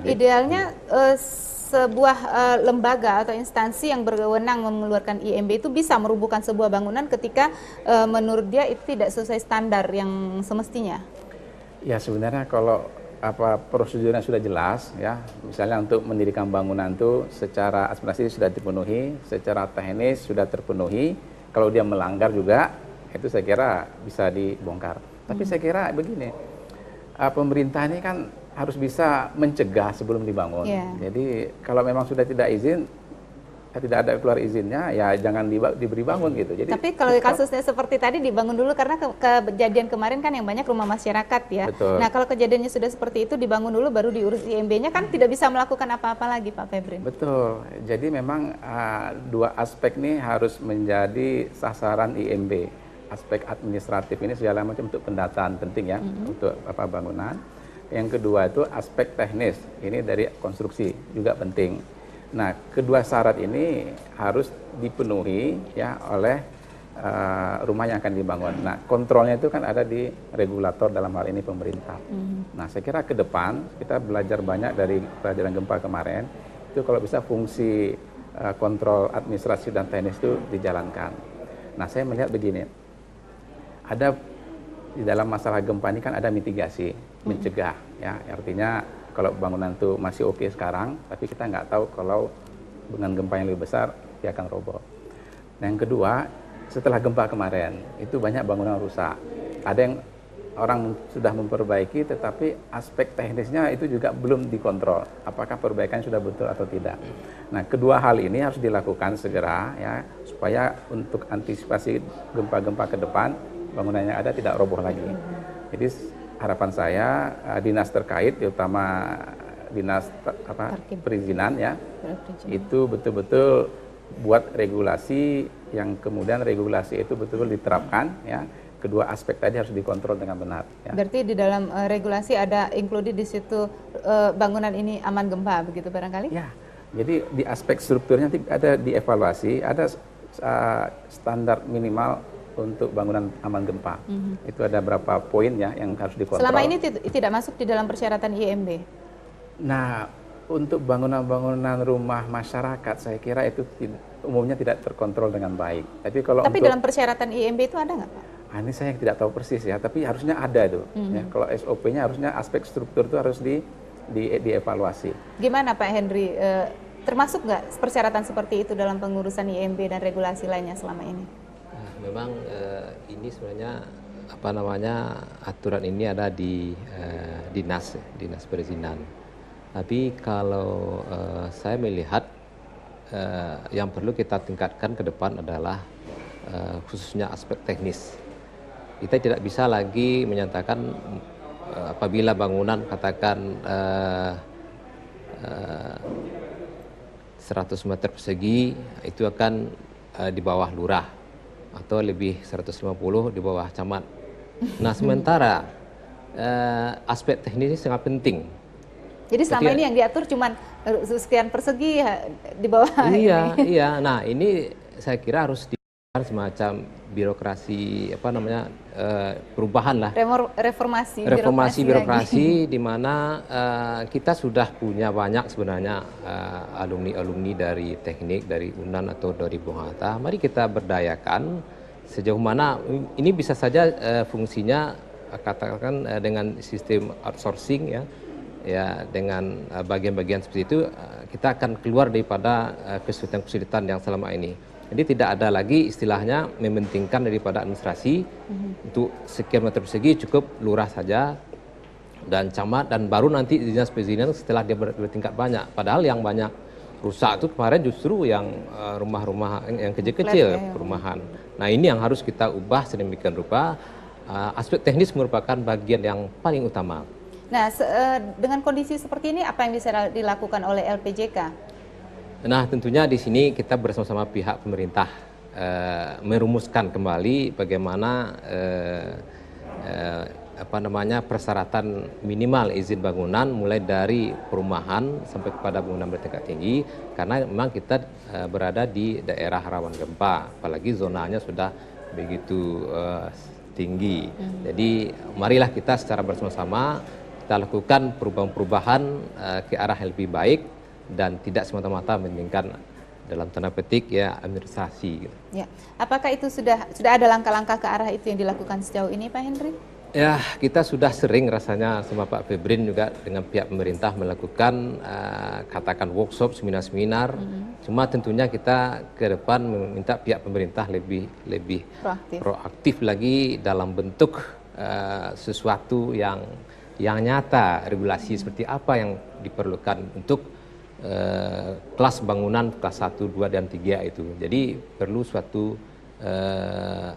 Idealnya sebuah lembaga atau instansi yang berwenang mengeluarkan IMB itu bisa merubuhkan sebuah bangunan ketika menurut dia itu tidak sesuai standar yang semestinya. Ya sebenarnya kalau prosedurnya sudah jelas ya, misalnya untuk mendirikan bangunan itu secara administrasi sudah dipenuhi, secara teknis sudah terpenuhi, kalau dia melanggar juga itu saya kira bisa dibongkar. Tapi saya kira begini, pemerintah ini kan harus bisa mencegah sebelum dibangun. Jadi kalau memang sudah tidak izin, tidak ada keluar izinnya, ya jangan diberi bangun gitu. Jadi, tapi kalau kasusnya seperti tadi dibangun dulu karena kejadian kemarin kan yang banyak rumah masyarakat ya. Betul. Nah kalau kejadiannya sudah seperti itu dibangun dulu baru diurus IMB-nya kan tidak bisa melakukan apa-apa lagi Pak Febrin. Betul. Jadi memang dua aspek ini harus menjadi sasaran IMB. Aspek administratif ini segala macam untuk pendataan penting ya untuk bangunan. Yang kedua itu aspek teknis, ini dari konstruksi juga penting. Nah, kedua syarat ini harus dipenuhi ya oleh rumah yang akan dibangun. Nah, kontrolnya itu kan ada di regulator dalam hal ini pemerintah. Nah, saya kira ke depan kita belajar banyak dari pelajaran gempa kemarin. Itu kalau bisa fungsi kontrol administrasi dan teknis itu dijalankan. Nah, saya melihat begini, ada di dalam masalah gempa ini kan ada mitigasi, mencegah ya, artinya kalau bangunan itu masih oke sekarang, tapi kita nggak tahu kalau dengan gempa yang lebih besar dia akan roboh. Nah, yang kedua, setelah gempa kemarin itu banyak bangunan rusak. Ada yang orang sudah memperbaiki, tetapi aspek teknisnya itu juga belum dikontrol. Apakah perbaikan sudah betul atau tidak? Nah, kedua hal ini harus dilakukan segera ya, supaya untuk antisipasi gempa-gempa ke depan bangunan yang ada tidak roboh lagi. Jadi harapan saya dinas terkait, terutama dinas perizinan ya, itu betul-betul buat regulasi yang kemudian regulasi itu betul-betul diterapkan ya. Kedua aspek tadi harus dikontrol dengan benar. Ya. Berarti di dalam regulasi ada included di situ bangunan ini aman gempa begitu barangkali? Ya. Jadi di aspek strukturnya ada dievaluasi, ada standar minimal untuk bangunan aman gempa. Itu ada berapa poin ya yang harus dikontrol. Selama ini tidak masuk di dalam persyaratan IMB? Nah, untuk bangunan-bangunan rumah masyarakat saya kira itu umumnya tidak terkontrol dengan baik. Tapi dalam persyaratan IMB itu ada nggak Pak? Ini saya tidak tahu persis ya, tapi harusnya ada itu. Ya, kalau SOP-nya harusnya aspek struktur itu harus dievaluasi. Gimana Pak Henry? Termasuk nggak persyaratan seperti itu dalam pengurusan IMB dan regulasi lainnya selama ini? Memang ini sebenarnya aturan ini ada di dinas perizinan. Tapi kalau saya melihat yang perlu kita tingkatkan ke depan adalah khususnya aspek teknis. Kita tidak bisa lagi menyatakan apabila bangunan katakan 100 meter persegi itu akan di bawah lurah atau lebih 150 di bawah camat. Nah, sementara aspek teknis ini sangat penting. Jadi selama ini yang diatur cuma sekian persegi di bawah Iya. Nah, ini saya kira harus dilakukan semacam birokrasi perubahan lah. Reformasi birokrasi di mana kita sudah punya banyak sebenarnya alumni dari teknik, dari UNAN atau dari Bung Hatta. Mari kita berdayakan sejauh mana ini bisa saja fungsinya katakan dengan sistem outsourcing ya dengan bagian-bagian seperti itu kita akan keluar daripada kesulitan-kesulitan yang selama ini. Jadi tidak ada lagi istilahnya mementingkan daripada administrasi untuk sekian meter persegi cukup lurah saja dan camat dan baru nanti dinas perizinan setelah dia bertingkat banyak. Padahal yang banyak rusak itu kemarin justru yang rumah-rumah yang kecil-kecil perumahan. Nah, ini yang harus kita ubah sedemikian rupa. Aspek teknis merupakan bagian yang paling utama. Nah, dengan kondisi seperti ini apa yang bisa dilakukan oleh LPJK? Nah, tentunya di sini kita bersama-sama pihak pemerintah merumuskan kembali bagaimana persyaratan minimal izin bangunan mulai dari perumahan sampai kepada bangunan bertingkat tinggi karena memang kita berada di daerah rawan gempa, apalagi zonanya sudah begitu tinggi. Jadi marilah kita secara bersama-sama kita lakukan perubahan-perubahan ke arah yang lebih baik dan tidak semata-mata meningkatkan dalam tanda petik ya administrasi. Gitu. Ya, apakah itu sudah ada langkah-langkah ke arah itu yang dilakukan sejauh ini, Pak Henry? Ya, kita sudah sering rasanya sama Pak Febrin juga dengan pihak pemerintah melakukan katakan workshop, seminar-seminar. Cuma tentunya kita ke depan meminta pihak pemerintah lebih proaktif lagi dalam bentuk sesuatu yang nyata, regulasi seperti apa yang diperlukan untuk kelas bangunan kelas 1, 2, dan 3 itu. Jadi perlu suatu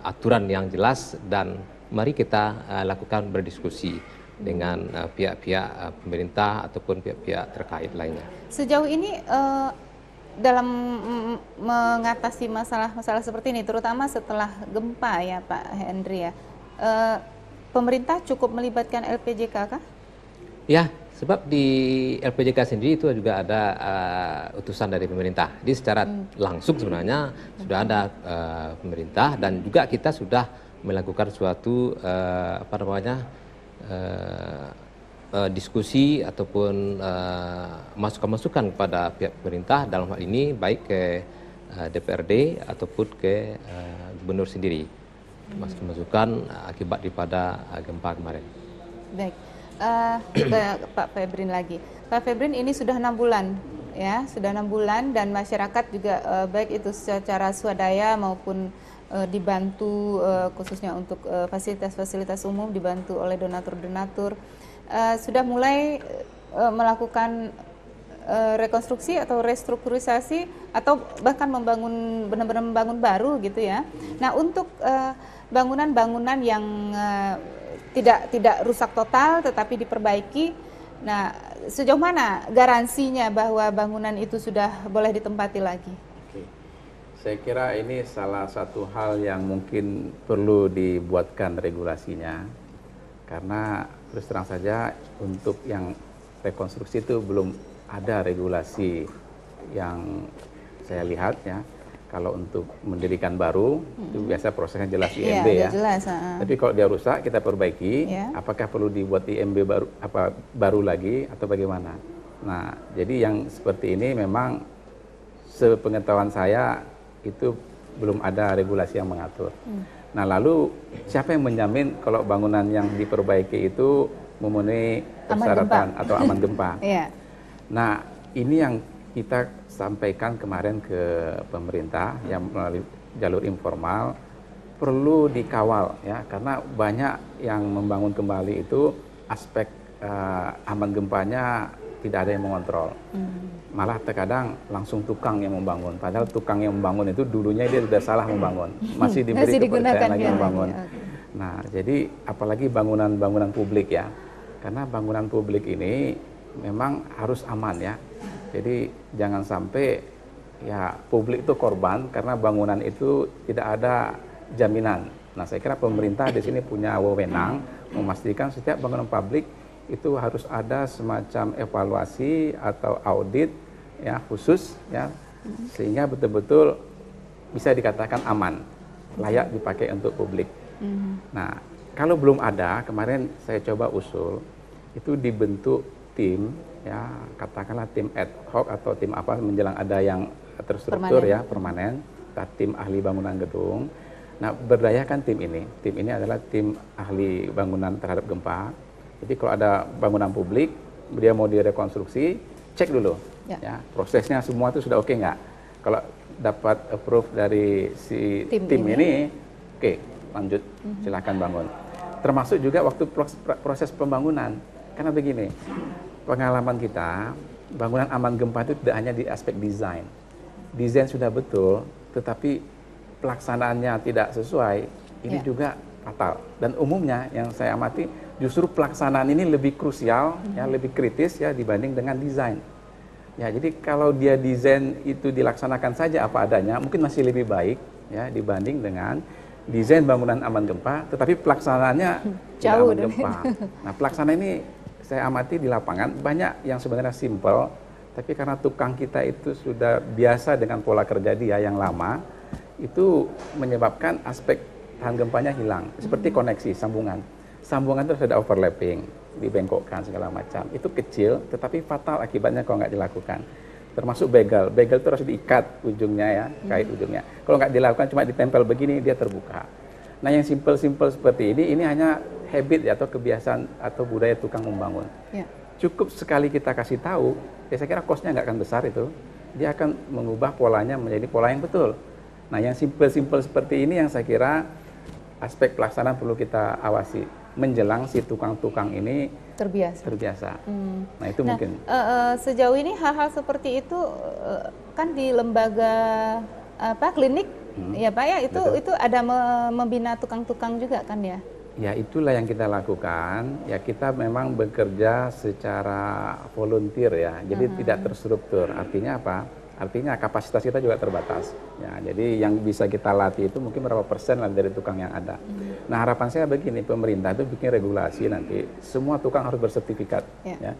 aturan yang jelas dan mari kita lakukan berdiskusi dengan pihak-pihak pemerintah ataupun pihak-pihak terkait lainnya. Sejauh ini dalam mengatasi masalah-masalah seperti ini, terutama setelah gempa ya Pak Henry ya, pemerintah cukup melibatkan LPJK kah? Ya, sebab di LPJK sendiri itu juga ada utusan dari pemerintah. Jadi secara langsung sebenarnya sudah ada pemerintah dan juga kita sudah melakukan suatu diskusi ataupun masukan-masukan kepada pihak pemerintah dalam hal ini baik ke DPRD ataupun ke gubernur sendiri. Masukan akibat daripada gempa kemarin. Baik. Ke Pak Febrin lagi. Pak Febrin, ini sudah 6 bulan ya, sudah 6 bulan dan masyarakat juga baik itu secara swadaya maupun dibantu khususnya untuk fasilitas-fasilitas umum dibantu oleh donatur-donatur sudah mulai melakukan rekonstruksi atau restrukturisasi atau bahkan membangun benar-benar membangun baru gitu ya. Nah, untuk bangunan-bangunan yang tidak rusak total tetapi diperbaiki. Nah, sejauh mana garansinya bahwa bangunan itu sudah boleh ditempati lagi? Oke. Saya kira ini salah satu hal yang mungkin perlu dibuatkan regulasinya. Karena terus terang saja untuk yang rekonstruksi itu belum ada regulasi yang saya lihat ya. Kalau untuk mendirikan baru itu biasa prosesnya jelas IMB ya. Jelas, tapi kalau dia rusak kita perbaiki, apakah perlu dibuat IMB baru lagi atau bagaimana? Nah, jadi yang seperti ini memang sepengetahuan saya itu belum ada regulasi yang mengatur. Nah, lalu siapa yang menjamin kalau bangunan yang diperbaiki itu memenuhi persyaratan atau aman gempa? Nah, ini yang kita sampaikan kemarin ke pemerintah yang melalui jalur informal perlu dikawal ya, karena banyak yang membangun kembali itu aspek aman gempanya tidak ada yang mengontrol. Malah terkadang langsung tukang yang membangun, padahal tukang yang membangun itu dulunya dia sudah salah membangun, masih diberi kepercayaan lagi membangun. Nah, jadi apalagi bangunan-bangunan publik ya, karena bangunan publik ini memang harus aman ya. Jadi jangan sampai ya publik itu korban karena bangunan itu tidak ada jaminan. Nah, saya kira pemerintah di sini punya wewenang memastikan setiap bangunan publik itu harus ada semacam evaluasi atau audit ya khusus ya, sehingga betul-betul bisa dikatakan aman, layak dipakai untuk publik. Nah, kalau belum ada, kemarin saya coba usul itu dibentuk tim ya, katakanlah tim ad hoc atau tim apa menjelang ada yang terstruktur ya permanen, tim ahli bangunan gedung. Nah, berdayakan tim ini. Tim ini adalah tim ahli bangunan terhadap gempa. Jadi kalau ada bangunan publik, dia mau direkonstruksi, cek dulu ya prosesnya semua itu sudah oke nggak. Kalau dapat approve dari si tim ini, oke, lanjut silakan bangun. Termasuk juga waktu proses pembangunan. Karena begini, pengalaman kita, bangunan aman gempa itu tidak hanya di aspek desain. Desain sudah betul, tetapi pelaksanaannya tidak sesuai, ini juga fatal. Dan umumnya yang saya amati, justru pelaksanaan ini lebih krusial, ya, lebih kritis ya dibanding dengan desain. Ya, jadi kalau dia desain itu dilaksanakan saja apa adanya, mungkin masih lebih baik ya dibanding dengan desain bangunan aman gempa, tetapi pelaksanaannya jauh aman gempa. Nah, pelaksanaan ini saya amati di lapangan banyak yang sebenarnya simpel, tapi karena tukang kita itu sudah biasa dengan pola kerja dia yang lama, itu menyebabkan aspek tahan gempanya hilang. Seperti koneksi, sambungan. Sambungan itu harus ada overlapping, dibengkokkan segala macam. Itu kecil, tetapi fatal akibatnya kalau nggak dilakukan. Termasuk begal. Begal itu harus diikat ujungnya ya, kait ujungnya. Kalau nggak dilakukan cuma ditempel begini, dia terbuka. Nah yang simpel-simpel seperti ini hanya habit ya, atau kebiasaan atau budaya tukang membangun. Ya. Cukup sekali kita kasih tahu, ya saya kira cost-nya nggak akan besar itu. Dia akan mengubah polanya menjadi pola yang betul. Nah yang simpel-simpel seperti ini yang saya kira aspek pelaksanaan perlu kita awasi. Menjelang si tukang-tukang ini terbiasa. Nah itu mungkin. Sejauh ini hal-hal seperti itu kan di lembaga klinik ya Pak ya, itu ada membina tukang-tukang juga kan ya? Ya itulah yang kita lakukan. Ya kita memang bekerja secara volunteer ya, jadi tidak terstruktur. Artinya apa? Artinya kapasitas kita juga terbatas. Ya, jadi yang bisa kita latih itu mungkin berapa persen lah dari tukang yang ada. Nah harapan saya begini, pemerintah itu bikin regulasi nanti semua tukang harus bersertifikat. Ya.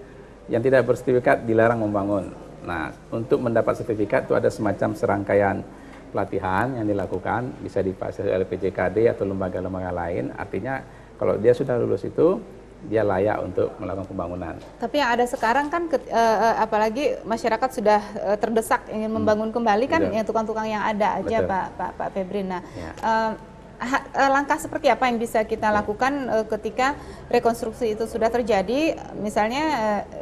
Yang tidak bersertifikat dilarang membangun. Nah untuk mendapat sertifikat itu ada semacam serangkaian pelatihan yang dilakukan, bisa difasilitasi oleh PJKD atau lembaga-lembaga lain. Artinya kalau dia sudah lulus itu dia layak untuk melakukan pembangunan. Tapi yang ada sekarang kan apalagi masyarakat sudah terdesak ingin membangun kembali kan yang tukang-tukang yang ada aja. Pak Febri. Nah, langkah seperti apa yang bisa kita lakukan ketika rekonstruksi itu sudah terjadi? Misalnya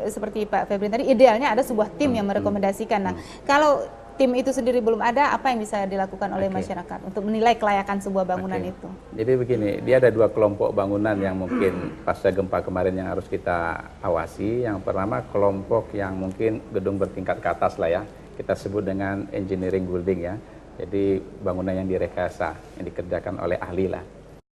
seperti Pak Febri tadi, idealnya ada sebuah tim yang merekomendasikan. Nah, kalau tim itu sendiri belum ada, apa yang bisa dilakukan oleh masyarakat untuk menilai kelayakan sebuah bangunan itu? Jadi begini, dia ada dua kelompok bangunan yang mungkin pasca gempa kemarin yang harus kita awasi. Yang pertama kelompok yang mungkin gedung bertingkat ke atas lah ya, kita sebut dengan engineering building ya. Jadi bangunan yang direkayasa, yang dikerjakan oleh ahli lah.